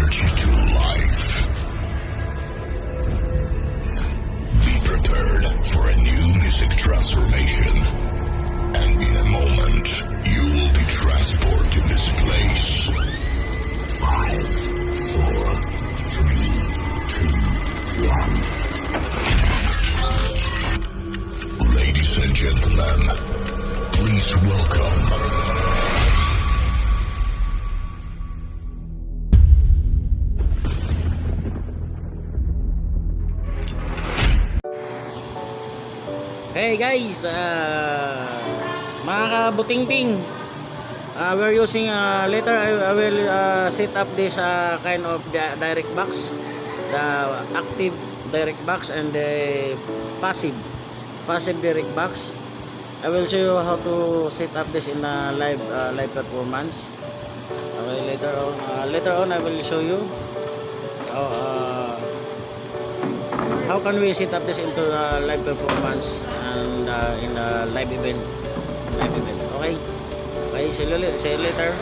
energy to life. Be prepared for a new music transformation. And in a moment, you will be transported to this place. 5, 4, 3, 2, 1. Ladies and gentlemen, please welcome Hey guys, mga kabutingting, we're using later I will set up this kind of direct box, the active direct box and the passive direct box. I will show you how to set up this in a live performance. Okay, later on I will show you how can we set up this into a live performance and in a live event. Okay, see you later.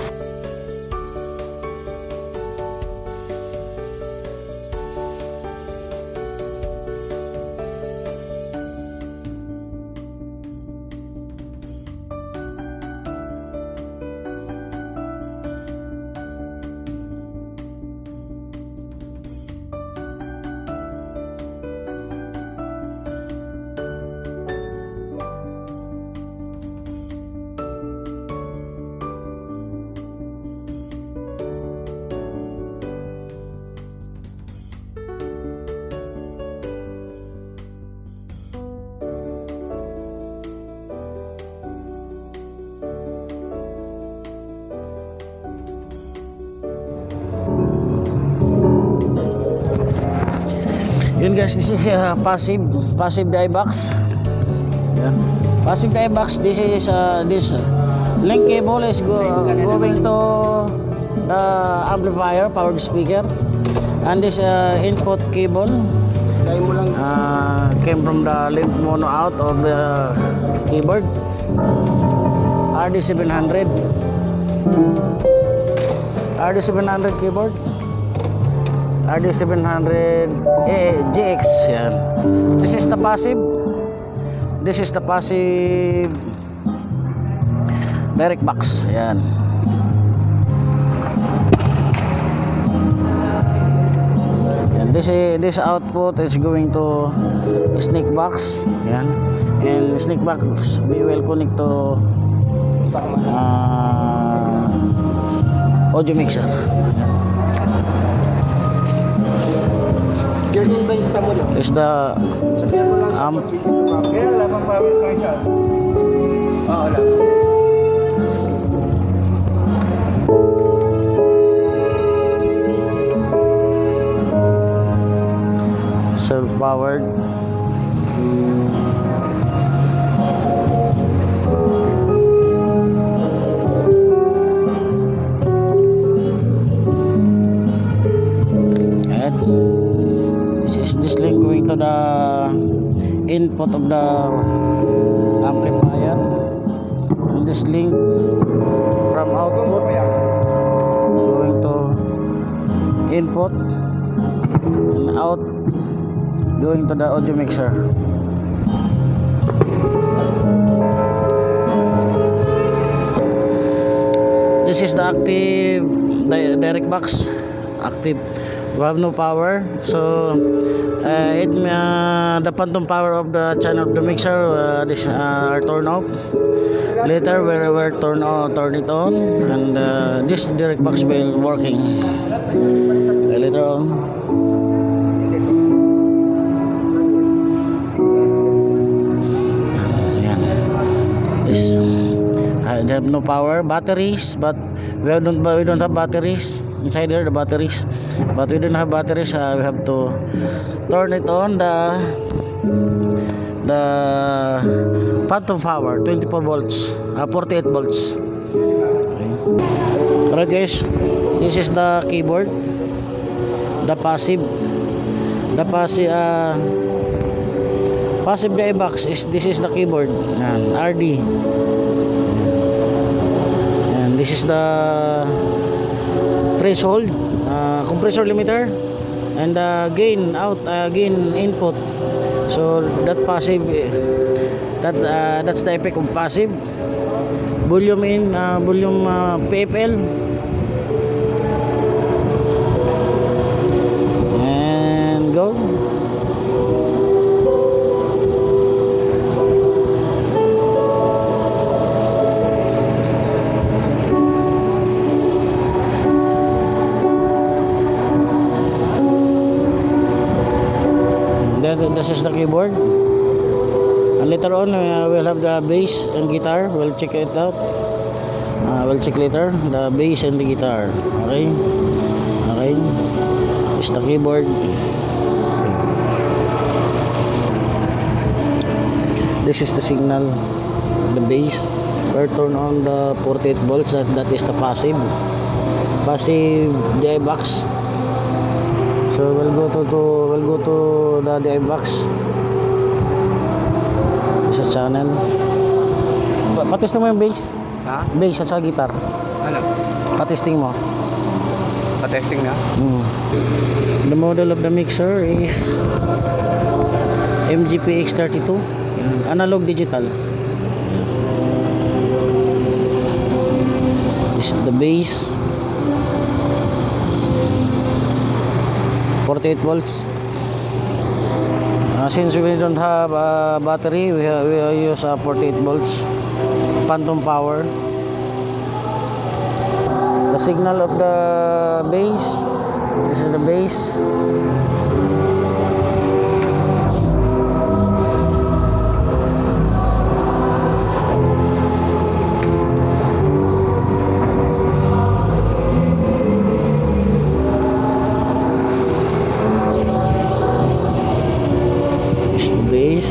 Yun guys, this is passive die box. Yan. Passive die box. This is this link cable is going to the amplifier, powered speaker, and this input cable came from the link mono out of the keyboard. RD700 keyboard. RD700 GX. Yan. This is the passive direct box. Yan. And this output is going to snake box. Yan. And snake box we will connect to audio mixer. Yan. Is the amp. Kaya wala pang power ko siya. Wala. Self-powered. This link going to the input of the amplifier, and this link from output going to input and out going to the audio mixer. This is the active direct box. Active. We have no power, so the phantom power of the channel of the mixer this are turned off. Later we will turn it on, and this direct box will working later on. This they have no power, batteries, but we don't have batteries inside there, the batteries, but we don't have batteries. We have to turn it on the phantom power 24 volts 48 volts. Okay. Alright guys, this is the keyboard, the passive die box. This is the keyboard and RD, and this is the threshold compressor limiter, and gain out, gain input. So that passive, that's the effect of passive. Volume in, volume PFL, and go. Then this is the keyboard, and later on we'll have the bass and guitar. We'll check it out. We'll check later the bass and the guitar. Okay, okay. It's the keyboard. This is the signal, the bass. We'll turn on the 48 volts. That is the passive DI box. So we'll go to the DI box. Sa channel. Patesting mo yung bass. Ha? Bass at sa guitar. Ano? Patesting mo. Pa-testing na? The model of the mixer is MGPX32, analog digital. This is the bass. 48 volts. Since we don't have a battery, we use 48 volts phantom power. The signal of the bass. This is the bass. Bass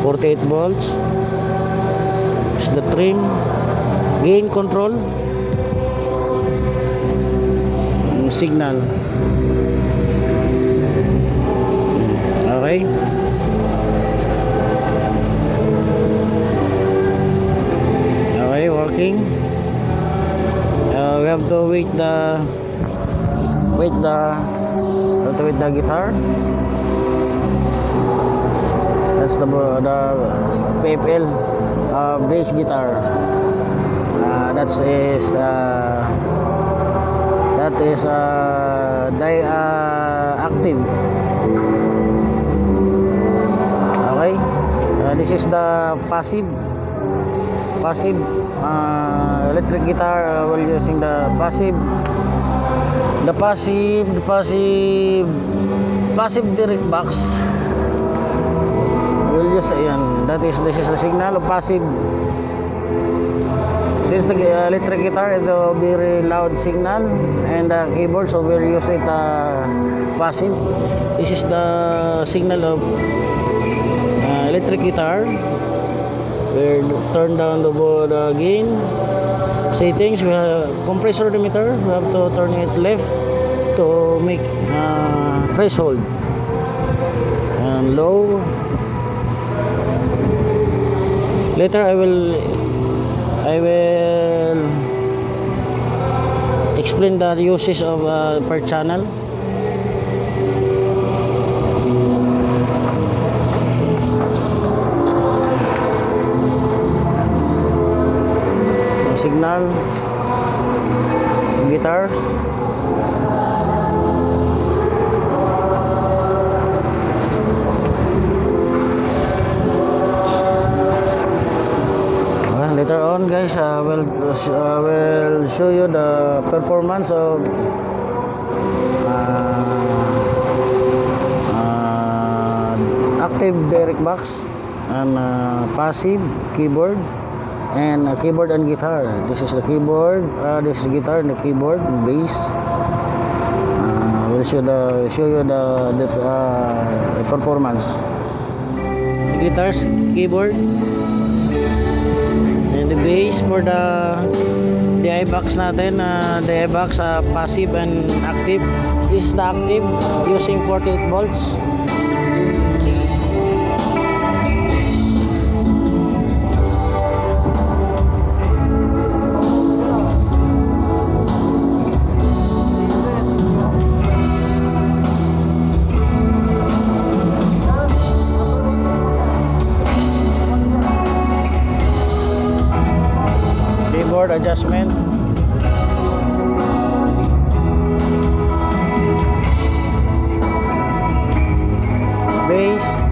48 volts. Is the trim, gain control, signal. Okay, okay, working. We have to wait the guitar. That's the PFL bass guitar. That is active. Okay. This is the passive electric guitar. We're using the passive direct box. We'll use ayan. This is the signal of passive. Since the electric guitar is a very loud signal, and the keyboard, so we'll use it passive. This is the signal of electric guitar. We'll turn down the gain settings. We have compressor limiter. We have to turn it left to make threshold, and low. Later I will explain the uses of per channel. Signal, guitars. Later on, guys, we'll show you the performance of active direct box and passive keyboard and keyboard and guitar. This is the keyboard, this is guitar and the keyboard and bass. We'll show you the performance. The guitars, keyboard, and the bass for the i-box natin. The i-box passive and active. This is the active using 48 volts. keyboard adjustment. Bass.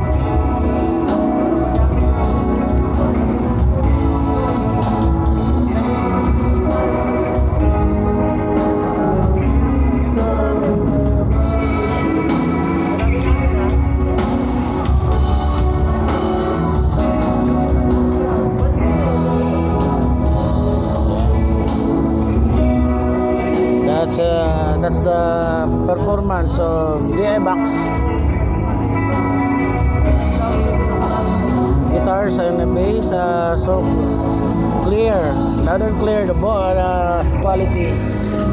That's the performance of the box. Guitars and the bass, so clear, loud and clear. The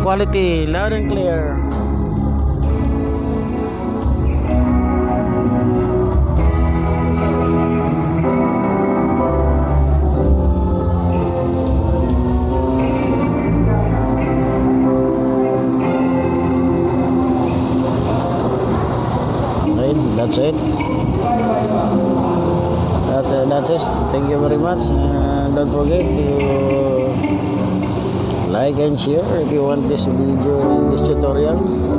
quality, loud and clear. That's it. That's it. Thank you very much. Don't forget to like and share if you want this video, this tutorial.